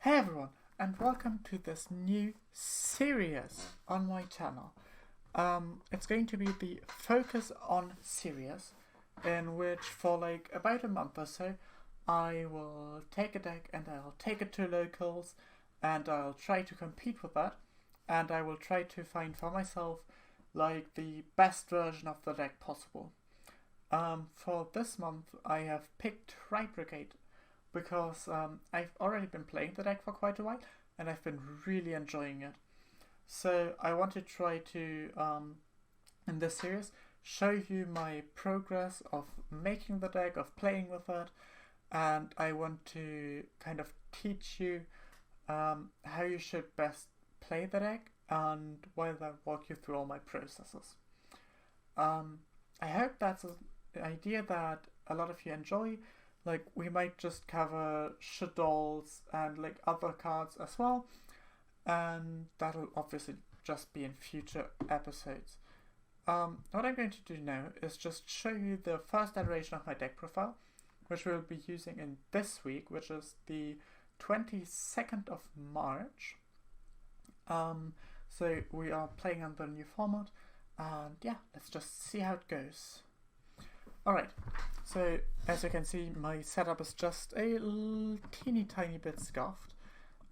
Hey everyone, and welcome to this new series on my channel. It's going to be the Focus on series, in which for like about a month or so, I will take a deck and I'll take it to locals, and I'll try to compete with that, and I will try to find for myself like the best version of the deck possible. For this month, I have picked Tri-Brigade because I've already been playing the deck for quite a while and I've been really enjoying it. So I want to try to, in this series, show you my progress of making the deck, of playing with it, and I want to kind of teach you how you should best play the deck and while I walk you through all my processes. I hope that's an idea that a lot of you enjoy. Like, we might just cover Shaddolls and like other cards as well, and that'll obviously just be in future episodes. What I'm going to do now is just show you the first iteration of my deck profile, which we'll be using in this week, which is the 22nd of March. So we are playing on the new format, and yeah, let's just see how it goes. Alright, so as you can see, my setup is just a teeny tiny bit scuffed.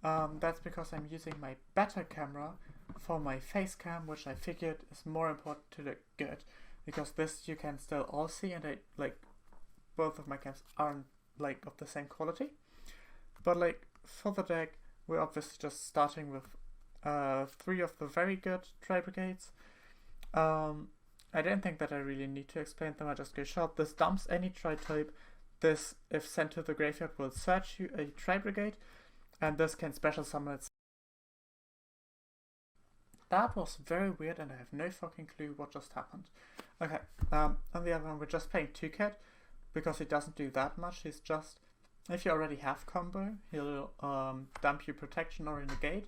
That's because I'm using my better camera for my face cam, which I figured is more important to look good, because this you can still all see, and both of my cams aren't like of the same quality. But like for the deck, we're obviously just starting with 3 of the very good Tri-Brigades. I don't think that I really need to explain them, I just go short. This dumps any tri-type. This, if sent to the graveyard, will search you a Tri-Brigade, and this can special summon it. That was very weird and I have no fucking clue what just happened. Okay, on the other one, we're just playing KittCat, because he doesn't do that much. He's just, if you already have combo, he'll dump you protection or negate,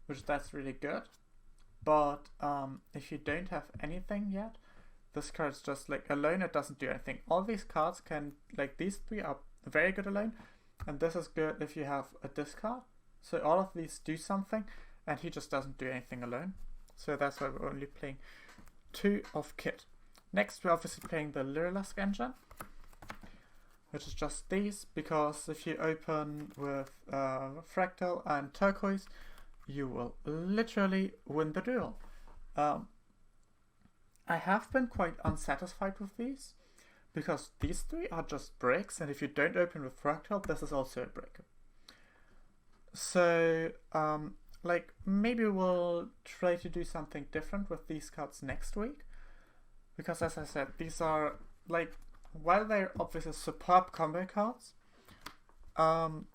which that's really good. But if you don't have anything yet, this card's just like alone, it doesn't do anything. All these cards can, like these 3 are very good alone, and this is good if you have a discard. So all of these do something, and he just doesn't do anything alone. So that's why we're only playing 2 of Kit. Next, we're obviously playing the Lyrilusk engine, which is just these, because if you open with Fractal and Turquoise, you will literally win the duel. I have been quite unsatisfied with these, because these 3 are just bricks, and if you don't open with Fractal, this is also a brick. So, like, maybe we'll try to do something different with these cards next week, because as I said, these are, like, while they're obviously superb combo cards,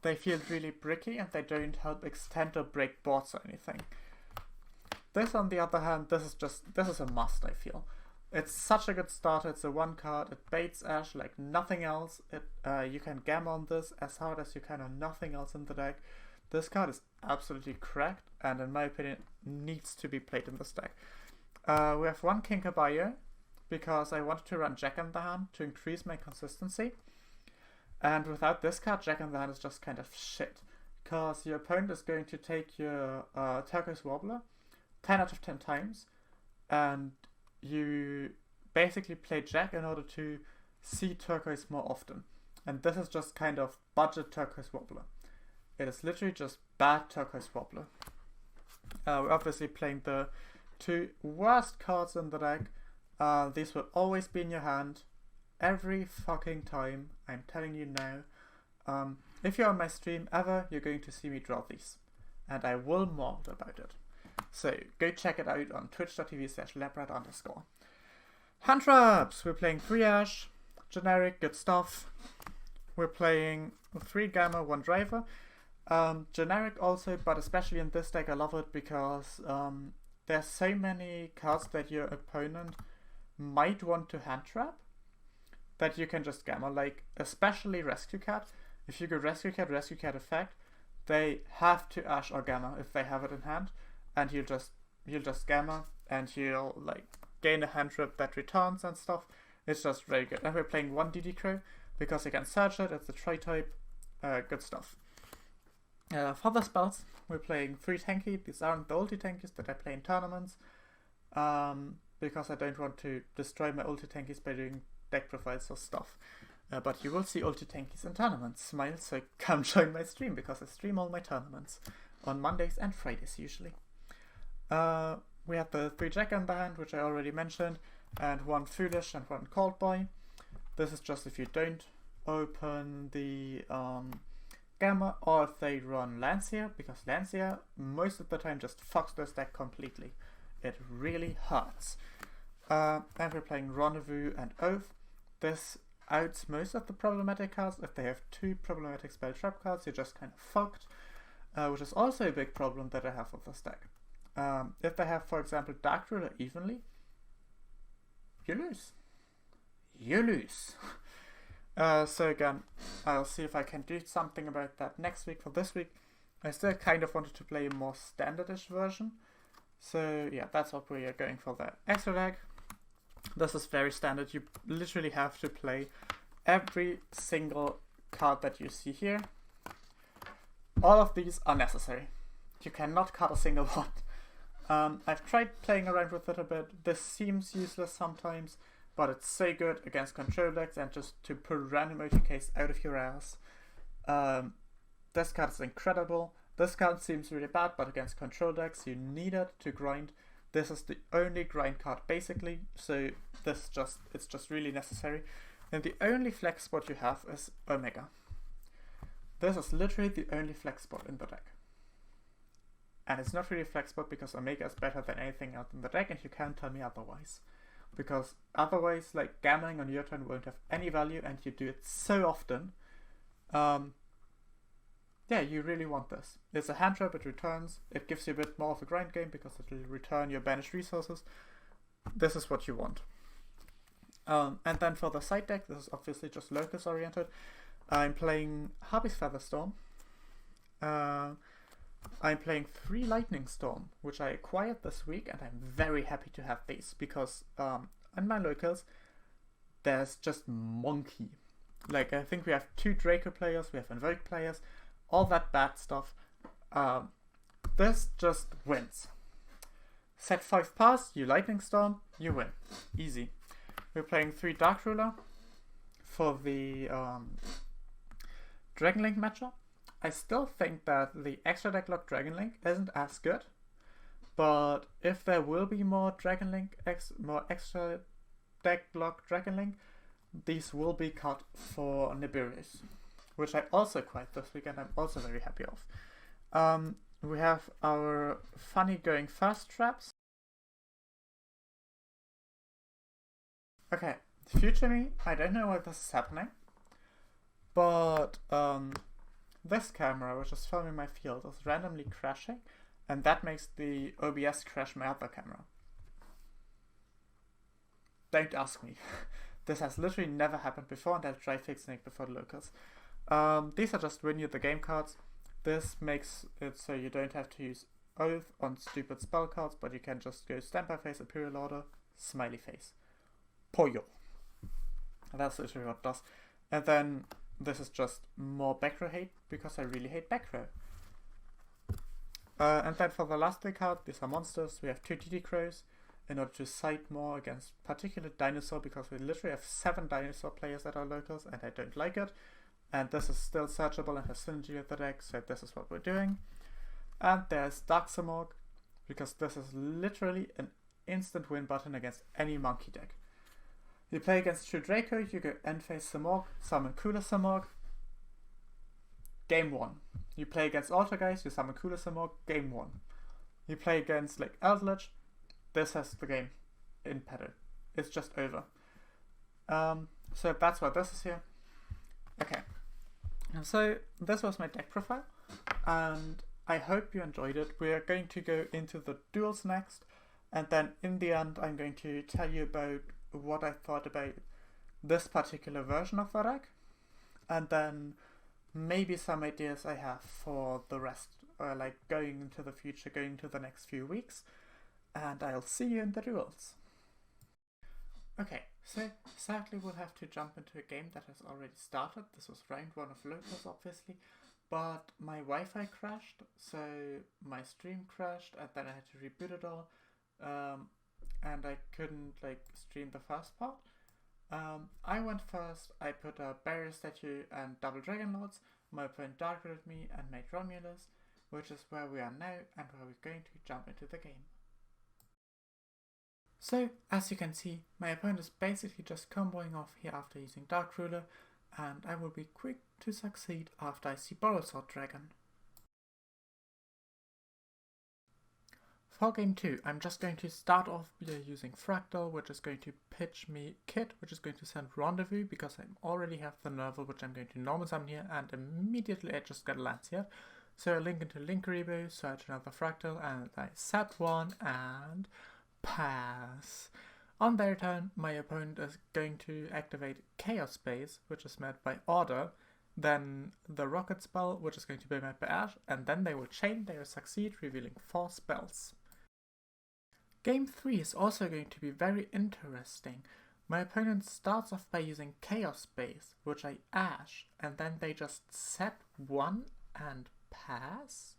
they feel really bricky and they don't help extend or break boards or anything. This, on the other hand, this is a must, I feel. It's such a good starter. It's a 1 card. It baits Ash like nothing else. You can gamma on this as hard as you can on nothing else in the deck. This card is absolutely cracked, and in my opinion, needs to be played in this deck. We have 1 Kinkabayo, because I wanted to run Jack in the Hand to increase my consistency. And without this card, Jack in the Hand is just kind of shit, because your opponent is going to take your Turquoise Wobbler 10 out of 10 times, and you basically play Jack in order to see Turquoise more often. And this is just kind of budget Turquoise Wobbler. It is literally just bad Turquoise Wobbler. We're obviously playing the 2 worst cards in the deck. These will always be in your hand every fucking time. I'm telling you now. If you're on my stream ever, you're going to see me draw these, and I will mold about it. So go check it out on twitch.tv/lebrad_. Hand traps! We're playing 3 Ash, generic, good stuff. We're playing 3 Gamma, 1 Driver. Generic also, but especially in this deck I love it because there's so many cards that your opponent might want to hand trap that you can just gamma, like especially Rescue Cat. If you go Rescue Cat effect, they have to Ash or gamma if they have it in hand, and you'll just gamma, and you'll like gain a hand trap that returns and stuff. It's just very good. And we're playing 1 DD Crow because you can search it. It's a tri-type, good stuff. For the spells, we're playing 3 tanky. These aren't the ulti tankies that I play in tournaments, because I don't want to destroy my ulti tankies by doing deck profiles or stuff. But you will see ulti tankies in tournaments. Smile, so come join my stream, because I stream all my tournaments on Mondays and Fridays usually. We have the 3 Jack in the hand, which I already mentioned, and 1 Foolish and 1 Cold Boy. This is just if you don't open the Gamma, or if they run Lancia, because Lancia most of the time just fucks this deck completely. It really hurts. And we're playing Rendezvous and Oath. This outs most of the problematic cards. If they have 2 problematic spell trap cards, you're just kind of fucked, which is also a big problem that I have with this deck. If they have, for example, Dark Ruler evenly, you lose. You lose. So again, I'll see if I can do something about that next week. For this week, I still kind of wanted to play a more standardish version. So yeah, that's what we are going for the extra deck. This is very standard. You literally have to play every single card that you see here. All of these are necessary. You cannot cut a single one. I've tried playing around with it a bit. This seems useless sometimes, but it's so good against control decks and just to pull random OTKs out of your ass. This card is incredible. This card seems really bad, but against control decks you need it to grind. This is the only grind card basically, so it's just really necessary. And the only flex spot you have is Omega. This is literally the only flex spot in the deck. And it's not really a flex spot because Omega is better than anything else in the deck, and you can't tell me otherwise. Because otherwise, like, gambling on your turn won't have any value, and you do it so often. Yeah, you really want this. It's a hand trap, it returns, it gives you a bit more of a grind game because it will return your banished resources. This is what you want. And then for the side deck, this is obviously just locus oriented. I'm playing Harpy's Featherstorm. I'm playing 3 Lightning Storm, which I acquired this week, and I'm very happy to have these because in my locals, there's just monkey. Like, I think we have 2 Draco players, we have Invoke players, all that bad stuff. This just wins. Set 5 pass, you Lightning Storm, you win. Easy. We're playing 3 Dark Ruler for the Dragon Link matchup. I still think that the extra deck lock Dragon Link isn't as good, but if there will be more Dragon Link, more extra deck lock Dragon Link, these will be cut for Nibiru's, which I also acquired this week and I'm also very happy of. We have our funny going fast traps. Okay, future me, I don't know why this is happening, but this camera, which is filming my field, is randomly crashing, and that makes the OBS crash my other camera. Don't ask me. This has literally never happened before, and I'll try fixing it before the locals. These are just win you the game cards. This makes it so you don't have to use Oath on stupid spell cards, but you can just go Standby Face, Imperial Order, Smiley Face. Pollo. And that's literally what it does. And then this is just more back row hate, because I really hate back row. And then for the last 3 cards, these are monsters. We have 2 TD Crows in order to side more against particular dinosaur, because we literally have 7 dinosaur players at our locals, and I don't like it. And this is still searchable and has synergy with the deck, so this is what we're doing. And there's Dark Samorg, because this is literally an instant win button against any monkey deck. You play against True Draco, you go end phase Samorg, summon Cooler Samorg, game 1. You play against Altergeist, you summon Cooler Samorg, game 1. You play against like Eldritch, this has the game in pedal. It's just over. So that's why this is here. Okay. So this was my deck profile, and I hope you enjoyed it. We are going to go into the duels next, and then in the end I'm going to tell you about what I thought about this particular version of the deck, and then maybe some ideas I have for the rest, like going into the future, going into the next few weeks, and I'll see you in the duels. Okay, so sadly we'll have to jump into a game that has already started. This was round 1 of locals, obviously. but my Wi-Fi crashed, so my stream crashed, and then I had to reboot it all, and I couldn't like stream the first part. I went first. I put a barrier statue and double dragon lords. My opponent targeted me and made Romulus, which is where we are now and where we're going to jump into the game. So, as you can see, my opponent is basically just comboing off here after using Dark Ruler, and I will be quick to succeed after I see Borrelsword Dragon. For game 2, I'm just going to start off using Fractal, which is going to pitch me Kit, which is going to send Rendezvous, because I already have the Nerval, which I'm going to normal summon here, and immediately I just get a Lancea. So I link into Linkuriboh, search another Fractal, and I set one, and pass. On their turn, my opponent is going to activate Chaos Space, which is met by Order, then the Rocket Spell, which is going to be met by Ash, and then they will chain, they will succeed, revealing 4 spells. Game 3 is also going to be very interesting. My opponent starts off by using Chaos Space, which I Ash, and then they just set 1 and pass.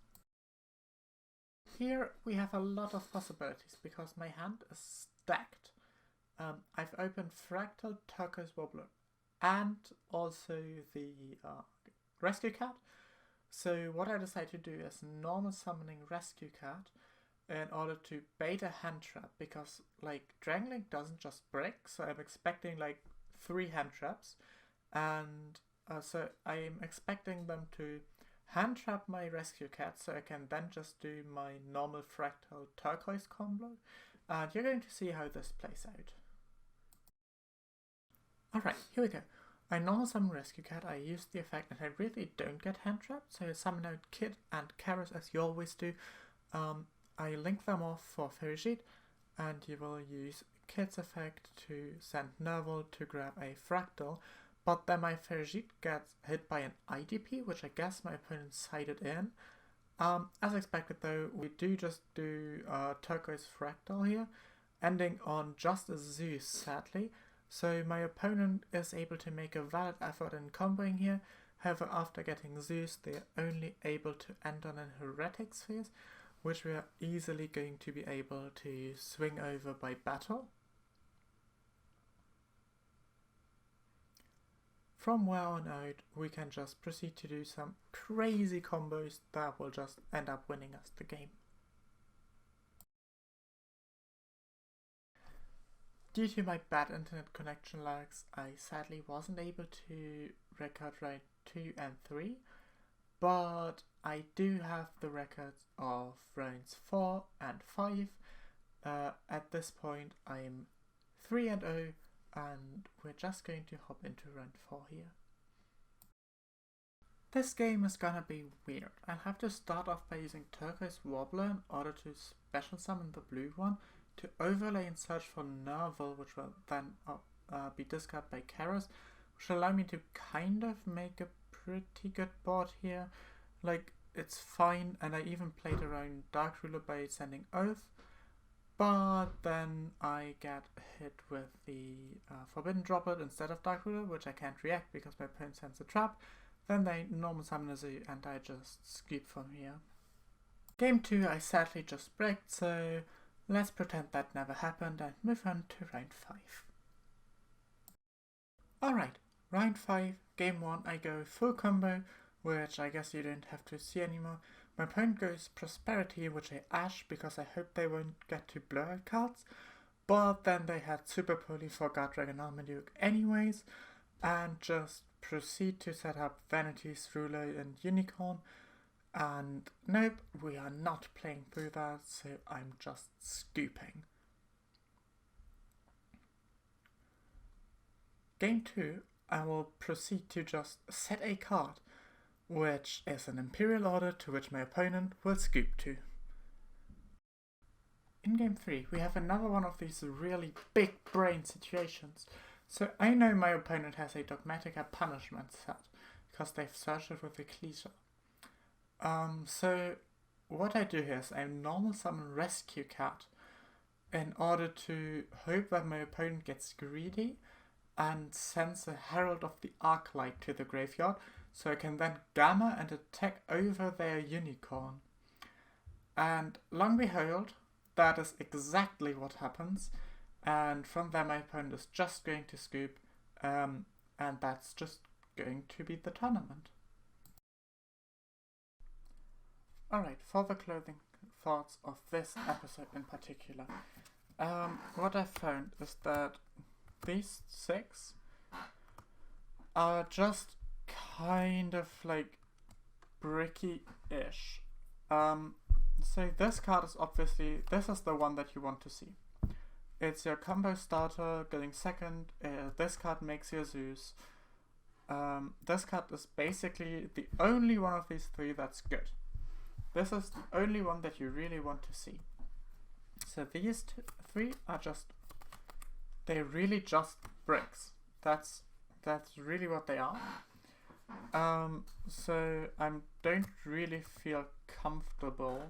Here we have a lot of possibilities because my hand is stacked. I've opened Fractal, Turquoise Wobbler, and also the Rescue Cat. So what I decided to do is normal summoning Rescue Cat in order to bait a hand trap, because like Dragonlink doesn't just break, so I'm expecting like 3 hand traps, and so I'm expecting them to hand trap my Rescue Cat so I can then just do my normal Fractal Turquoise combo, and you're going to see how this plays out. Alright, here we go. I normal summon Rescue Cat, I use the effect and I really don't get hand trapped, so I summon out Kit and Karos as you always do. I link them off for Frigide, and you will use Kit's effect to send Nerval to grab a Fractal, but then my Frigide gets hit by an IDP, which I guess my opponent sided in. As expected though, we do just do Turquoise Fractal here, ending on just a Zeus sadly, so my opponent is able to make a valid effort in comboing here. However, after getting Zeus, they are only able to end on an Heretic Sphere, which we are easily going to be able to swing over by battle. From where on out, we can just proceed to do some crazy combos that will just end up winning us the game. Due to my bad internet connection lags, I sadly wasn't able to record round 2 and 3, but I do have the records of rounds 4 and 5. At this point I am 3-0, and we're just going to hop into round 4 here. This game is gonna be weird. I'll have to start off by using Turquoise Wobbler in order to special summon the blue one, to overlay and search for Nerval, which will then be discarded by Karos, which will allow me to kind of make a pretty good board here. Like, it's fine, and I even played around Dark Ruler by sending Oath, but then I get hit with the Forbidden Droplet instead of Dark Ruler, which I can't react because my opponent sends a trap. Then they normal summon a Zoo, and I just skip from here. Game 2 I sadly just breaked, so let's pretend that never happened and move on to round 5. Alright, round 5, game 1 I go full combo, which I guess you don't have to see anymore. My opponent goes Prosperity, which I Ash because I hope they won't get to blur out cards, but then they had Super Poly for God Dragon Armaduke anyways, and just proceed to set up Vanity's Ruler and Unicorn, and nope, we are not playing through that, so I'm just scooping. Game 2, I will proceed to just set a card, which is an Imperial Order to which my opponent will scoop to. In game 3, we have another one of these really big brain situations. So I know my opponent has a Dogmatica Punishment set, because they've searched it with Ecclesia. So what I do here is I normal summon Rescue Cat in order to hope that my opponent gets greedy and sends a Herald of the Arclight to the graveyard, so I can then gamma and attack over their unicorn. And long and behold, that is exactly what happens. And from there, my opponent is just going to scoop, and that's just going to be the tournament. Alright, for the clothing thoughts of this episode in particular, what I found is that these 6 are just kind of like bricky-ish. So this card is obviously, this is the one that you want to see. It's your combo starter going second. This card makes your Zeus. This card is basically the only one of these 3 that's good. This is the only one that you really want to see. So these 3 are just, they're really just bricks. That's really what they are. So I don't really feel comfortable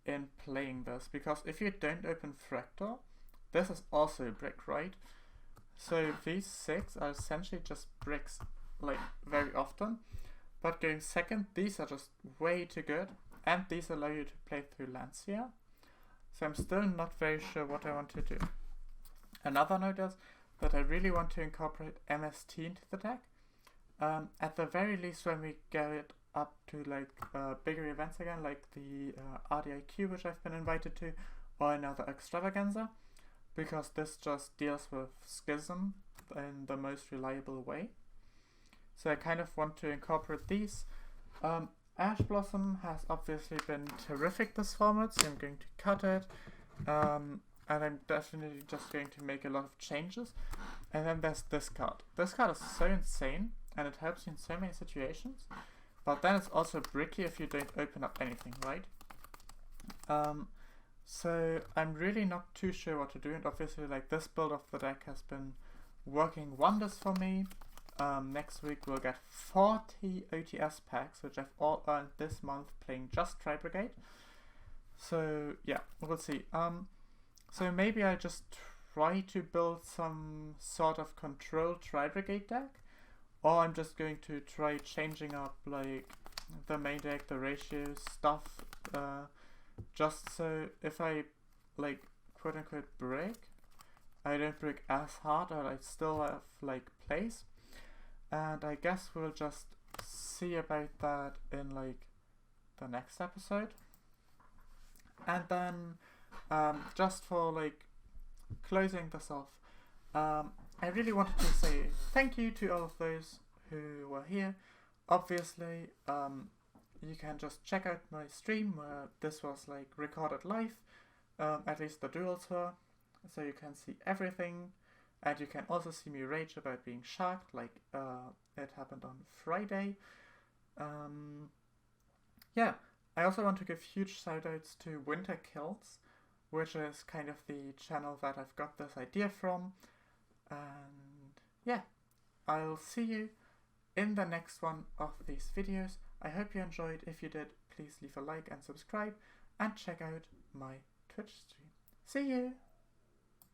in playing this, because if you don't open Fractal, this is also a brick, right? So these 6 are essentially just bricks, like, very often. But going second, these are just way too good, and these allow you to play through Lancia. So I'm still not very sure what I want to do. Another note is that I really want to incorporate MST into the deck. At the very least, when we get up to like bigger events again, like the RDIQ, which I've been invited to, or another extravaganza, because this just deals with Schism in the most reliable way. So I kind of want to incorporate these. Ash Blossom has obviously been terrific this format, so I'm going to cut it. And I'm definitely just going to make a lot of changes. And then there's this card. This card is so insane, and it helps you in so many situations. But then it's also bricky if you don't open up anything, right? So I'm really not too sure what to do, and obviously like this build of the deck has been working wonders for me. Next week we'll get 40 OTS packs, which I've all earned this month playing just Tri-Brigade. So yeah, we'll see. So maybe I just try to build some sort of control Tri-Brigade deck, or I'm just going to try changing up like the main deck, the ratios, stuff, just so if I like quote unquote break, I don't break as hard, or I still have like plays. And I guess we'll just see about that in like the next episode. And then just for like closing this off, I really wanted to say thank you to all of those who were here. Obviously, you can just check out my stream where this was like recorded live, at least the duels were, so you can see everything. And you can also see me rage about being sharked, like it happened on Friday. Yeah, I also want to give huge shoutouts to Winter Kills, which is kind of the channel that I've got this idea from. And yeah, I'll see you in the next one of these videos. I hope you enjoyed. If you did, please leave a like and subscribe, and check out my Twitch stream. See you!